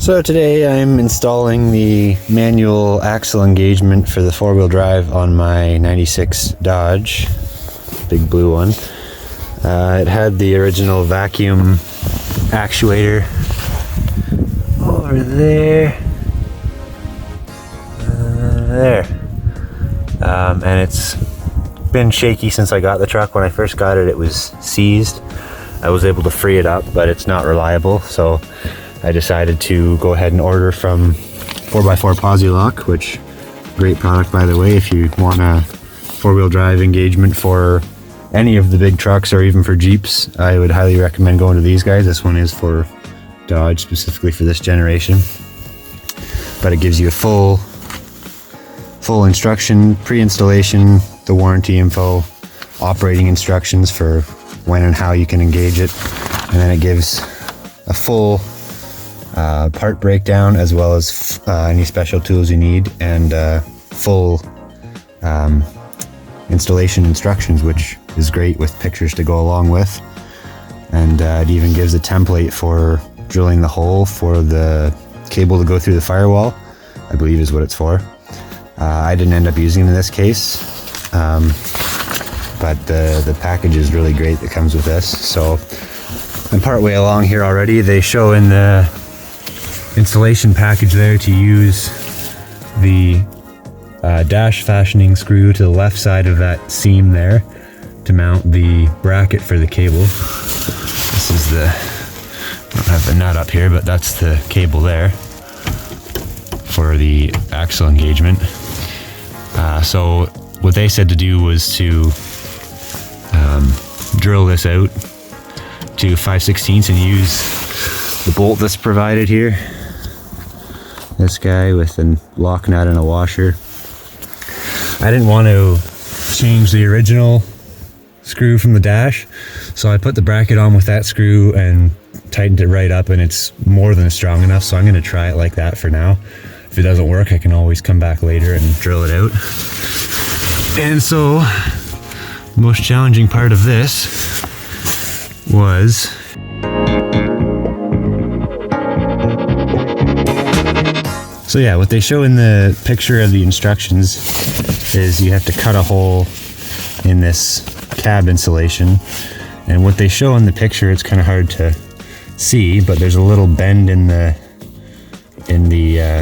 So today I'm installing the manual axle engagement for the four-wheel drive on my 96 Dodge, big blue one. It had the original vacuum actuator over there, and it's been shaky since I got the truck. When I first got it, it was seized. I was able to free it up, but it's not reliable, so I decided to go ahead and order from 4x4 Posi-Lock, which great product by the way. If you want a four-wheel drive engagement for any of the big trucks or even for Jeeps, I would highly recommend going to these guys. This one is for Dodge, specifically for this generation, but it gives you a full instruction, pre-installation, the warranty info, operating instructions for when and how you can engage it, and then it gives a full part breakdown as well as any special tools you need, and full installation instructions, which is great with pictures to go along with. And it even gives a template for drilling the hole for the cable to go through the firewall, I believe is what it's for. I didn't end up using it in this case, but the package is really great that comes with this. So I'm partway along here already. They show in the installation package there to use the dash fastening screw to the left side of that seam there to mount the bracket for the cable. This is the, I don't have the nut up here, but that's the cable there for the axle engagement. So what they said to do was to drill this out to 5/16 and use the bolt that's provided here. This guy with a lock nut and a washer. I didn't want to change the original screw from the dash, so I put the bracket on with that screw and tightened it right up, and it's more than strong enough, so I'm going to try it like that for now. If it doesn't work, I can always come back later and drill it out. And so the most challenging part of this was so yeah, what they show in the picture of the instructions is you have to cut a hole in this cab insulation, and what they show in the picture, it's kind of hard to see, but there's a little bend in the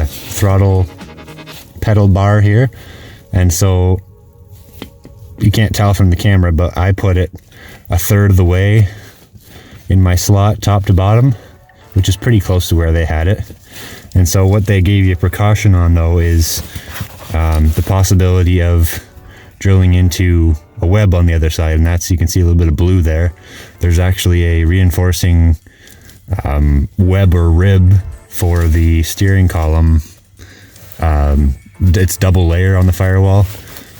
throttle pedal bar here, and so you can't tell from the camera, but I put it a third of the way in my slot top to bottom, which is pretty close to where they had it. And so what they gave you a precaution on though is the possibility of drilling into a web on the other side, and that's, you can see a little bit of blue there. There's actually a reinforcing web or rib for the steering column. It's double layer on the firewall,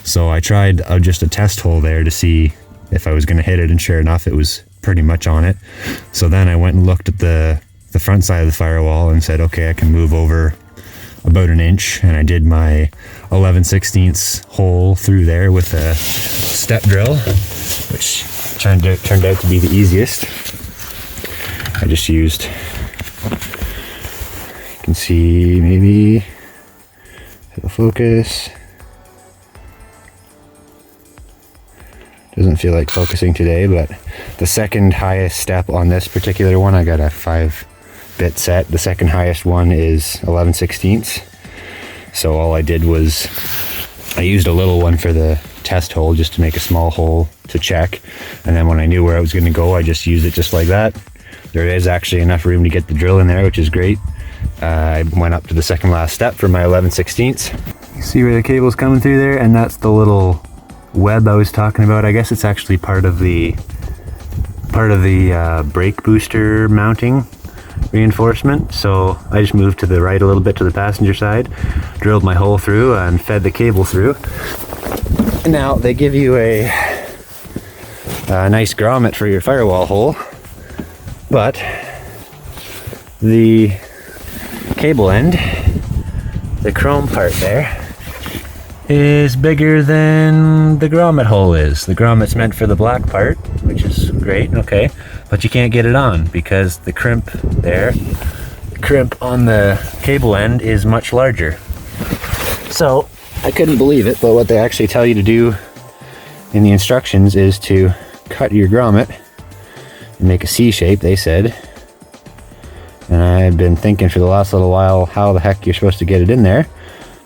so I tried just a test hole there to see if I was going to hit it, and sure enough it was pretty much on it. So then I went and looked at the front side of the firewall and said, okay, I can move over about an inch, and I did my 11/16 hole through there with a step drill, which turned out to be the easiest. I just used, you can see, maybe it'll focus. Doesn't feel like focusing today, but the second highest step on this particular one, I got a 5-bit set. The second highest one is 11/16. So all I did was I used a little one for the test hole just to make a small hole to check, and then when I knew where I was going to go, I just used it just like that. There is actually enough room to get the drill in there, which is great. I went up to the second last step for my 11/16. You see where the cable's coming through there, and that's the little web I was talking about. I guess it's actually part of the brake booster mounting reinforcement. So I just moved to the right a little bit to the passenger side, drilled my hole through and fed the cable through. Now they give you a nice grommet for your firewall hole, but the cable end, the chrome part there, is bigger than the grommet hole is. The grommet's meant for the black part, which is great, okay, but you can't get it on because the crimp there crimp on the cable end is much larger. So I couldn't believe it, but what they actually tell you to do in the instructions is to cut your grommet and make a C shape, they said. And I've been thinking for the last little while how the heck you're supposed to get it in there.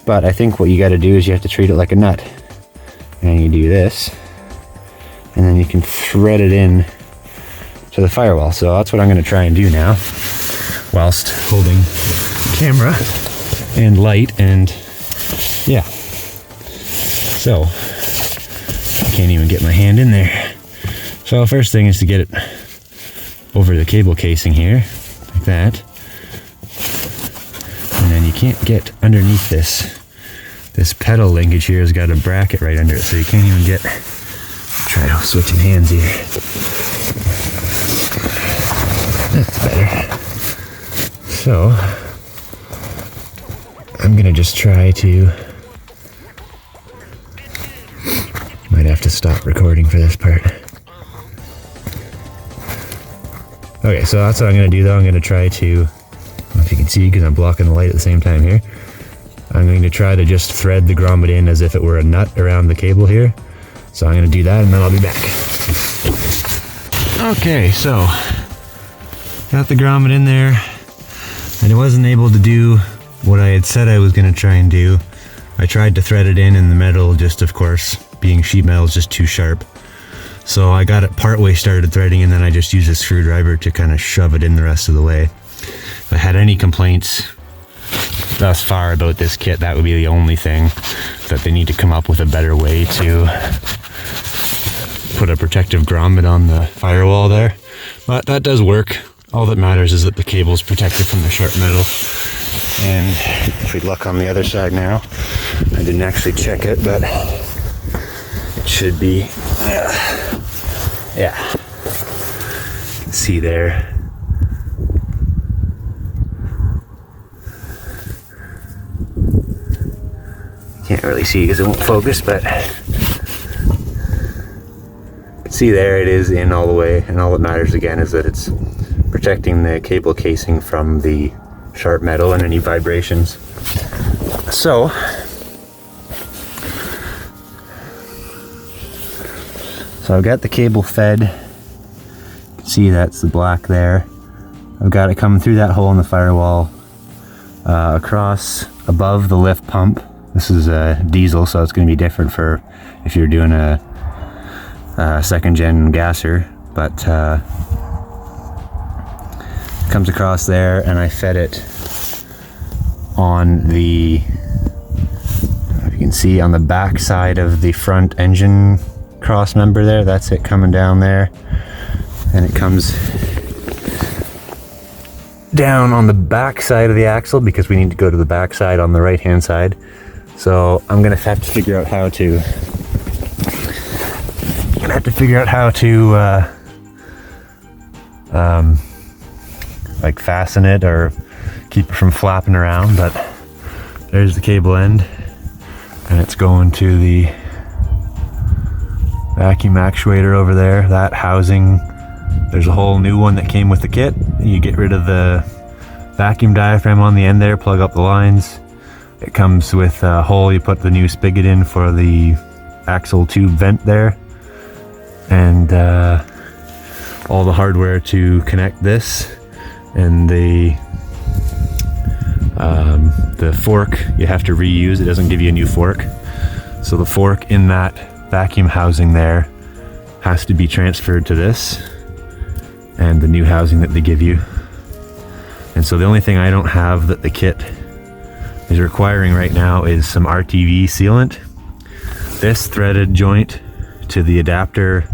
But I think what you got to do is you have to treat it like a nut. And you do this, and then you can thread it in to the firewall. So that's what I'm going to try and do now, whilst holding camera and light, and yeah. So I can't even get my hand in there. So the first thing is to get it over the cable casing here, like that. And then you can't get underneath this. This pedal linkage here has got a bracket right under it, so you can't even get... Try switching hands here. That's better. So, I'm gonna just try to... Might have to stop recording for this part. Okay, so that's what I'm gonna do though. I'm gonna try to... I don't know if you can see because I'm blocking the light at the same time here. I'm going to try to just thread the grommet in as if it were a nut around the cable here. So I'm going to do that and then I'll be back. Okay, so got the grommet in there, and I wasn't able to do what I had said I was going to try and do. I tried to thread it in, and the metal, just of course, being sheet metal, is just too sharp. So I got it partway started threading, and then I just used a screwdriver to kind of shove it in the rest of the way. If I had any complaints thus far about this kit, that would be the only thing, that they need to come up with a better way to put a protective grommet on the firewall there. But that does work. All that matters is that the cable is protected from the sharp metal. And if we look on the other side now, I didn't actually check it, but it should be, yeah, see there. Can't really see because it won't focus, but see there, it is in all the way, and all that matters again is that it's protecting the cable casing from the sharp metal and any vibrations. So I've got the cable fed. You can see that's the black there. I've got it coming through that hole in the firewall, across above the lift pump. This is a diesel, so it's going to be different for if you're doing a second gen gasser, but it comes across there, and I fed it on the, if you can see, on the back side of the front engine cross member there. That's it coming down there, and it comes down on the back side of the axle because we need to go to the back side on the right hand side. So I'm gonna have to figure out how to like fasten it or keep it from flapping around. But there's the cable end, and it's going to the vacuum actuator over there. That housing, there's a whole new one that came with the kit. You get rid of the vacuum diaphragm on the end there, plug up the lines. It comes with a hole you put the new spigot in for the axle tube vent there, and all the hardware to connect this, and the fork you have to reuse. It doesn't give you a new fork, so the fork in that vacuum housing there has to be transferred to this and the new housing that they give you. And so the only thing I don't have that the kit is requiring right now is some RTV sealant. This threaded joint to the adapter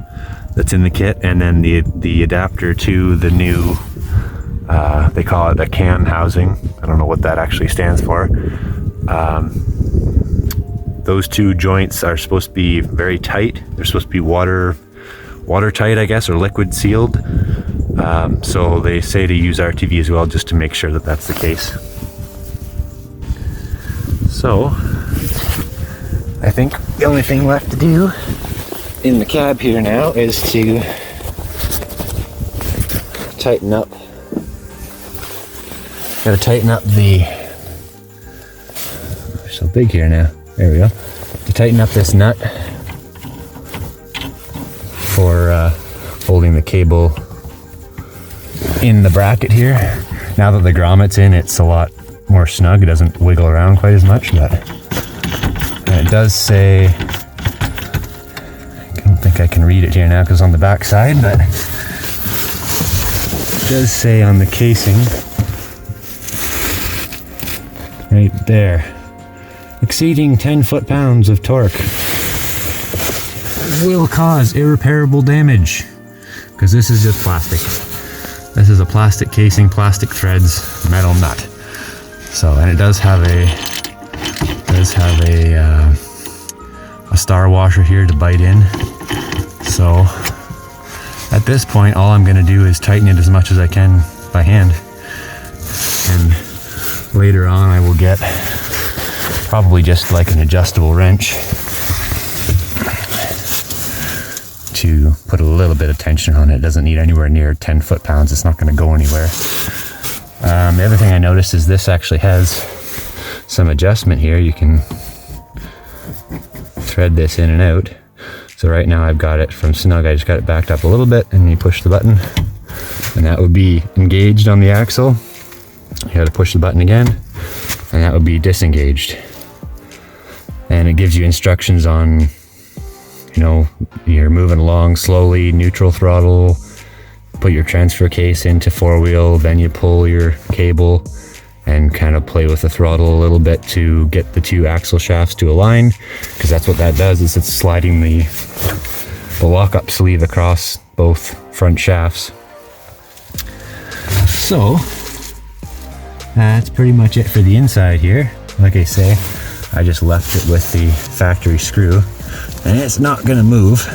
that's in the kit, and then the adapter to the new, they call it a can housing. I don't know what that actually stands for. Those two joints are supposed to be very tight. They're supposed to be watertight, I guess, or liquid sealed. So they say to use RTV as well, just to make sure that that's the case. So I think the only thing left to do in the cab here now is to Gotta tighten up the, they're so big here now, there we go. To tighten up this nut for holding the cable in the bracket here. Now that the grommet's in, it's a lot more snug. It doesn't wiggle around quite as much, but it does say, I don't think I can read it here now because it's on the back side, but it does say on the casing, right there, exceeding 10 foot-pounds of torque will cause irreparable damage, because this is just plastic. This is a plastic casing, plastic threads, metal nut. So, and it does have a star washer here to bite in. So at this point, all I'm going to do is tighten it as much as I can by hand, and later on I will get probably just like an adjustable wrench to put a little bit of tension on it. It doesn't need anywhere near 10 foot-pounds. It's not going to go anywhere. The other thing I noticed is this actually has some adjustment here. You can thread this in and out. So right now I've got it from snug. I just got it backed up a little bit, and you push the button, and that would be engaged on the axle. You got to push the button again, and that would be disengaged. And it gives you instructions on, you know, you're moving along slowly, neutral throttle, put your transfer case into 4-wheel, then you pull your cable and kind of play with the throttle a little bit to get the two axle shafts to align, because that's what that does, is it's sliding the lock-up sleeve across both front shafts. So that's pretty much it for the inside here. Like I say, I just left it with the factory screw, and it's not gonna move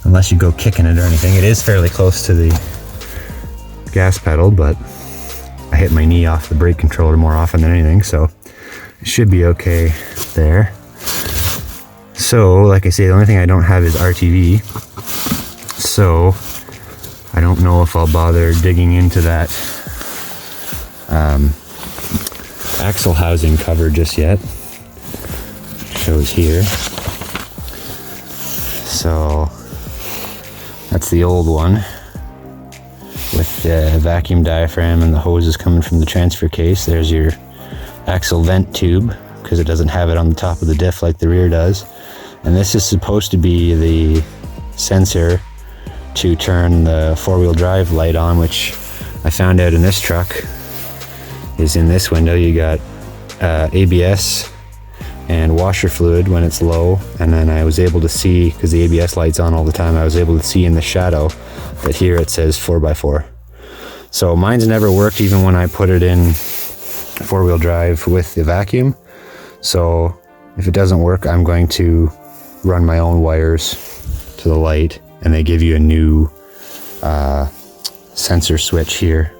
unless you go kicking it or anything. It is fairly close to the gas pedal, but I hit my knee off the brake controller more often than anything, so it should be okay there. So, like I say, the only thing I don't have is RTV, so I don't know if I'll bother digging into that axle housing cover just yet. Shows here. So that's the old one with the vacuum diaphragm and the hoses coming from the transfer case. There's your axle vent tube, because it doesn't have it on the top of the diff like the rear does. And this is supposed to be the sensor to turn the 4-wheel drive light on, which I found out in this truck is in this window. You got ABS and washer fluid when it's low, and then I was able to see, because the ABS light's on all the time, I was able to see in the shadow that here it says 4x4. So mine's never worked even when I put it in 4-wheel drive with the vacuum. So if it doesn't work, I'm going to run my own wires to the light, and they give you a new sensor switch here.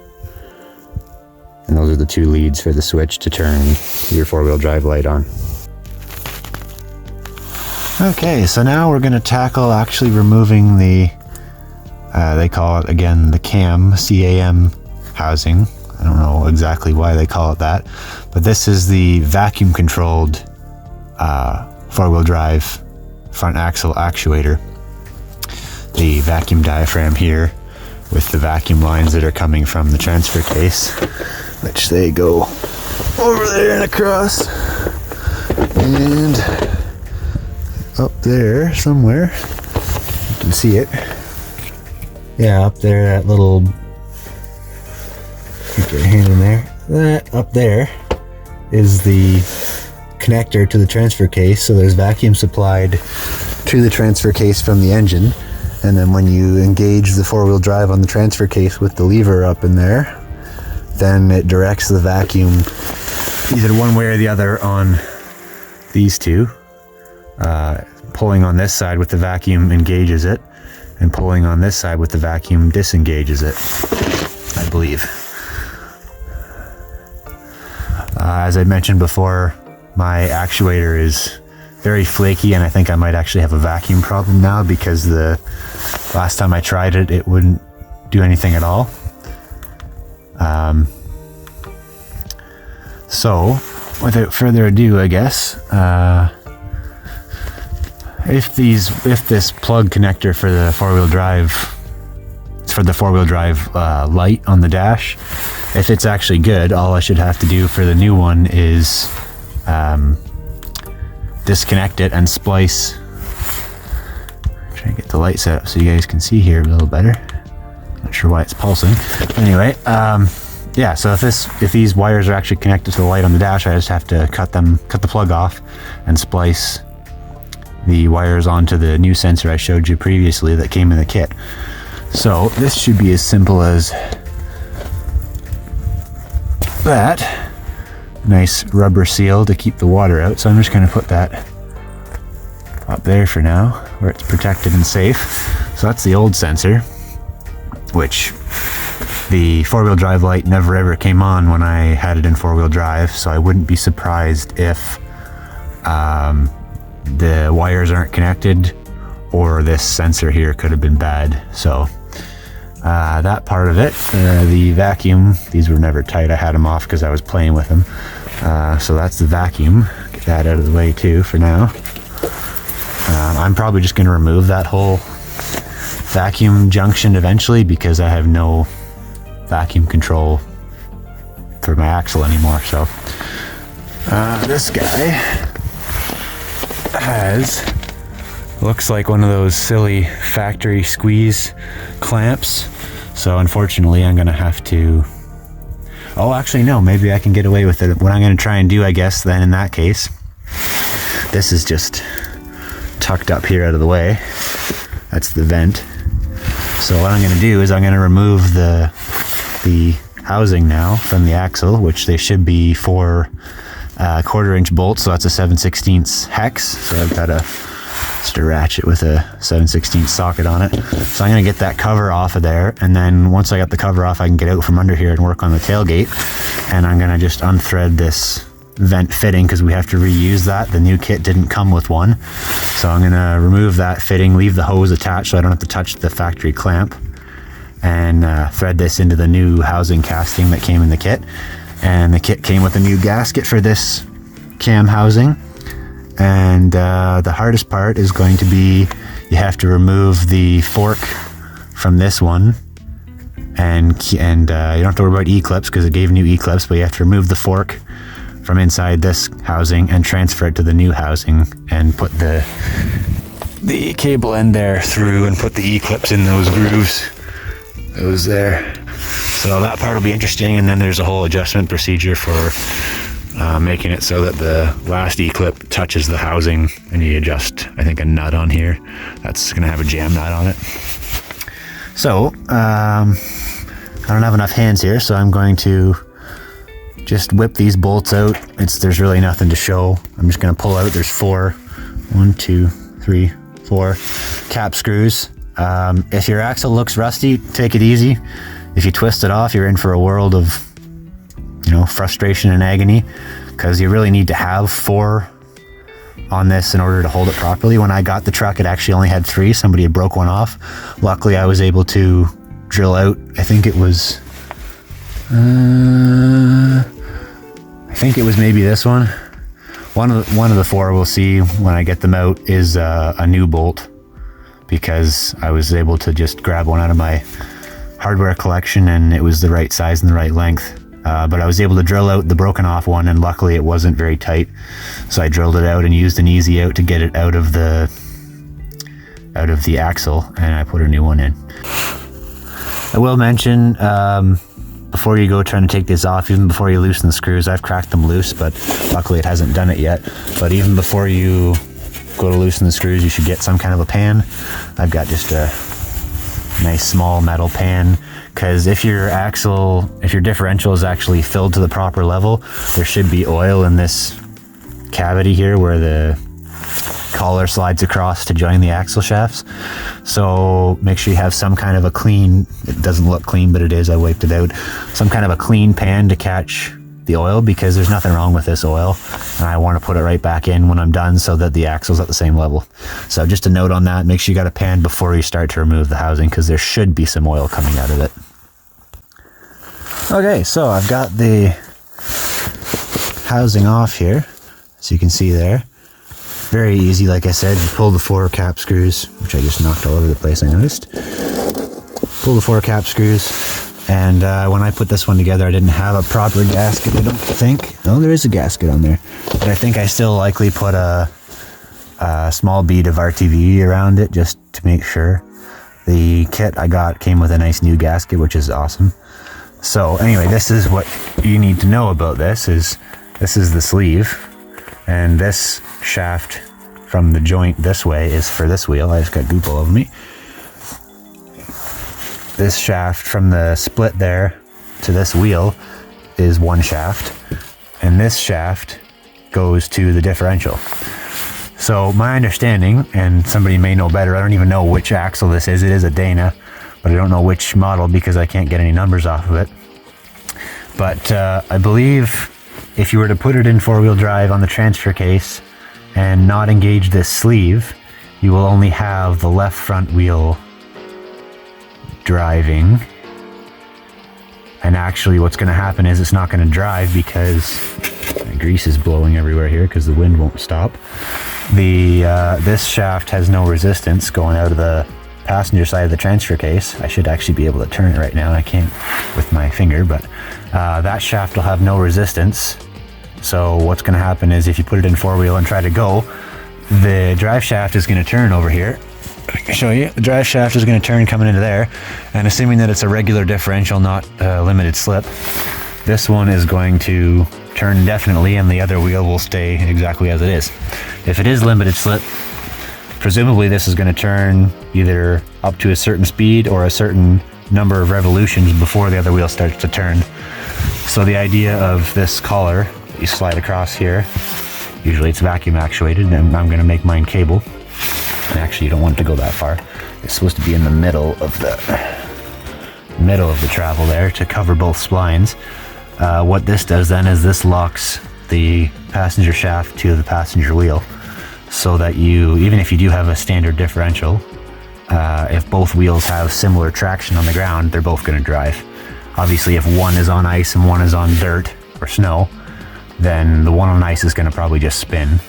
And those are the two leads for the switch to turn your 4-wheel drive light on. Okay, so now we're going to tackle actually removing the, they call it again the CAM housing. I don't know exactly why they call it that, but this is the vacuum controlled 4-wheel drive front axle actuator. The vacuum diaphragm here with the vacuum lines that are coming from the transfer case, which they go over there and across and up there somewhere. You can see it. Yeah, up there, that little, keep your hand in there. That up there is the connector to the transfer case. So there's vacuum supplied to the transfer case from the engine. And then when you engage the 4-wheel drive on the transfer case with the lever up in there, then it directs the vacuum either one way or the other on these two. Pulling on this side with the vacuum engages it, and pulling on this side with the vacuum disengages it, I believe. As I mentioned before, my actuator is very flaky, and I think I might actually have a vacuum problem now, because the last time I tried it, it wouldn't do anything at all. So, without further ado, I guess, if this plug connector for the four-wheel drive light on the dash, if it's actually good, all I should have to do for the new one is disconnect it and splice. Try to get the light set up so you guys can see here a little better. Not sure why it's pulsing. Anyway, yeah, so if these wires are actually connected to the light on the dash, I just have to cut the plug off and splice the wires onto the new sensor I showed you previously that came in the kit. So this should be as simple as that. Nice rubber seal to keep the water out. So I'm just going to put that up there for now, where it's protected and safe. So that's the old sensor, which the four-wheel drive light never ever came on when I had it in four-wheel drive, so I wouldn't be surprised if the wires aren't connected, or this sensor here could have been bad. So that part of it, the vacuum, these were never tight. I had them off because I was playing with them. So that's the vacuum. Get that out of the way too for now. I'm probably just going to remove that whole vacuum junction eventually, because I have no vacuum control for my axle anymore. So this guy looks like one of those silly factory squeeze clamps. So unfortunately I'm gonna have to, oh actually no, maybe I can get away with it. What I'm gonna try and do, I guess, then in that case, this is just tucked up here out of the way. That's the vent. So what I'm gonna do is I'm gonna remove the housing now from the axle, which they should be 4 1/4-inch bolts, so that's a 7/16 hex. So I've got just a ratchet with a 7/16 socket on it. So I'm gonna get that cover off of there, and then once I got the cover off, I can get out from under here and work on the tailgate. And I'm gonna just unthread this vent fitting, because we have to reuse that. The new kit didn't come with one. So I'm gonna remove that fitting, leave the hose attached so I don't have to touch the factory clamp, and thread this into the new housing casting that came in the kit. And the kit came with a new gasket for this cam housing. And the hardest part is going to be, you have to remove the fork from this one, and you don't have to worry about E-clips because it gave new E-clips, but you have to remove the fork from inside this housing and transfer it to the new housing, and put the cable end there through, and put the E-clips in those grooves. Those there. So that part will be interesting, and then there's a whole adjustment procedure for making it so that the last E-clip touches the housing, and you adjust, I think, a nut on here. That's going to have a jam nut on it. So I don't have enough hands here, so I'm going to just whip these bolts out. There's really nothing to show. I'm just going to pull out, there's 4 cap screws. If your axle looks rusty, take it easy. If you twist it off, you're in for a world of, frustration and agony, because you really need to have 4 on this in order to hold it properly. When I got the truck, it actually only had 3. Somebody had broke one off. Luckily, I was able to drill out, I think it was maybe this one. One of the 4 we'll see when I get them out is a new bolt, because I was able to just grab one out of my hardware collection, and it was the right size and the right length. But I was able to drill out the broken off one, and luckily it wasn't very tight. So I drilled it out and used an easy out to get it out of the axle, and I put a new one in. I will mention, before you go trying to take this off, even before you loosen the screws, I've cracked them loose, but luckily it hasn't done it yet. But even before you go to loosen the screws, you should get some kind of a pan. I've got just a nice small metal pan, because if your differential is actually filled to the proper level, there should be oil in this cavity here where the collar slides across to join the axle shafts. So make sure you have some kind of a clean, it doesn't look clean, but it is, I wiped it out, some kind of a clean pan to catch the oil, because there's nothing wrong with this oil, and I want to put it right back in when I'm done so that the axle's at the same level. So just a note on that, make sure you got a pan before you start to remove the housing, because there should be some oil coming out of it. Okay, so I've got the housing off here, as you can see there. Very easy, like I said. You pull the 4 cap screws, which I just knocked all over the place, I noticed. Pull the 4 cap screws, and when I put this one together, I didn't have a proper gasket, I don't think. Oh, there is a gasket on there. But I think I still likely put a small bead of RTV around it, just to make sure. The kit I got came with a nice new gasket, which is awesome. So anyway, this is what you need to know about this is the sleeve, and this shaft from the joint this way is for this wheel. I just got goop all over me. This shaft from the split there to this wheel is one shaft, and this shaft goes to the differential. So my understanding, and somebody may know better, I don't even know which axle this is. It is a Dana, but I don't know which model because I can't get any numbers off of it. But I believe if you were to put it in 4-wheel drive on the transfer case and not engage this sleeve, you will only have the left front wheel driving. And actually what's going to happen is it's not going to drive because my grease is blowing everywhere here because the wind won't stop. This shaft has no resistance going out of the passenger side of the transfer case. I should actually be able to turn it right now. I can't with my finger, but that shaft will have no resistance. So what's going to happen is if you put it in 4-wheel and try to go, the drive shaft is going to turn over here. I can show you. The drive shaft is going to turn coming into there, and assuming that it's a regular differential, not limited slip, this one is going to turn indefinitely and the other wheel will stay exactly as it is. If it is limited slip, presumably this is going to turn either up to a certain speed or a certain number of revolutions before the other wheel starts to turn. So the idea of this collar, you slide across here, usually it's vacuum actuated, and I'm going to make mine cable. And actually you don't want it to go that far. It's supposed to be in the middle of the travel there to cover both splines. What this does then is this locks the passenger shaft to the passenger wheel, so that even if you do have a standard differential, if both wheels have similar traction on the ground, they're both going to drive. Obviously, if one is on ice and one is on dirt or snow, then the one on ice is going to probably just spin.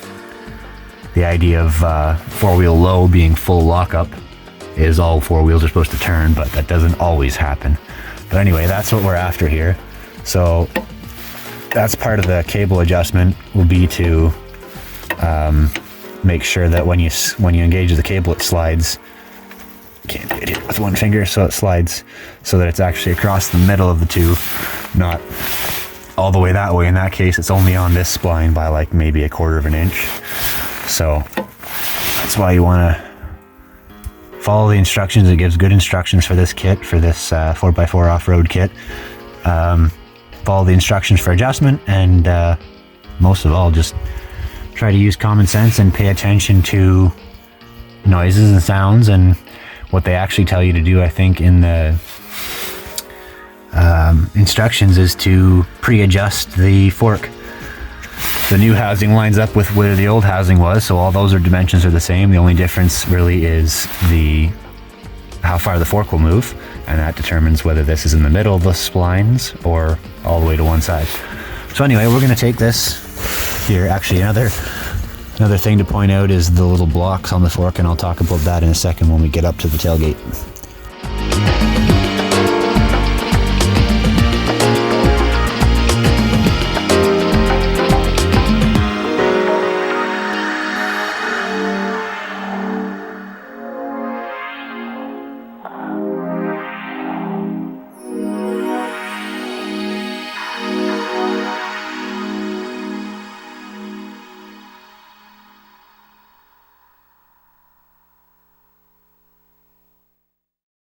The idea of 4-wheel low being full lockup is all 4 wheels are supposed to turn, but that doesn't always happen. But anyway, that's what we're after here. So that's part of the cable adjustment, will be to make sure that when you engage the cable, it slides. Can't do it here with one finger, so it slides so that it's actually across the middle of the two, not all the way that way. In that case, it's only on this spline by like maybe 1/4 inch. So that's why you want to follow the instructions. It gives good instructions for this kit, for this 4x4 off-road kit. Follow the instructions for adjustment, and most of all, just try to use common sense and pay attention to noises and sounds and what they actually tell you to do. I think in the instructions is to pre-adjust the fork. The new housing lines up with where the old housing was, so all those dimensions are the same. The only difference really is how far the fork will move, and that determines whether this is in the middle of the splines or all the way to one side. So anyway, we're going to take this here. Actually, another thing to point out is the little blocks on the fork, and I'll talk about that in a second when we get up to the tailgate.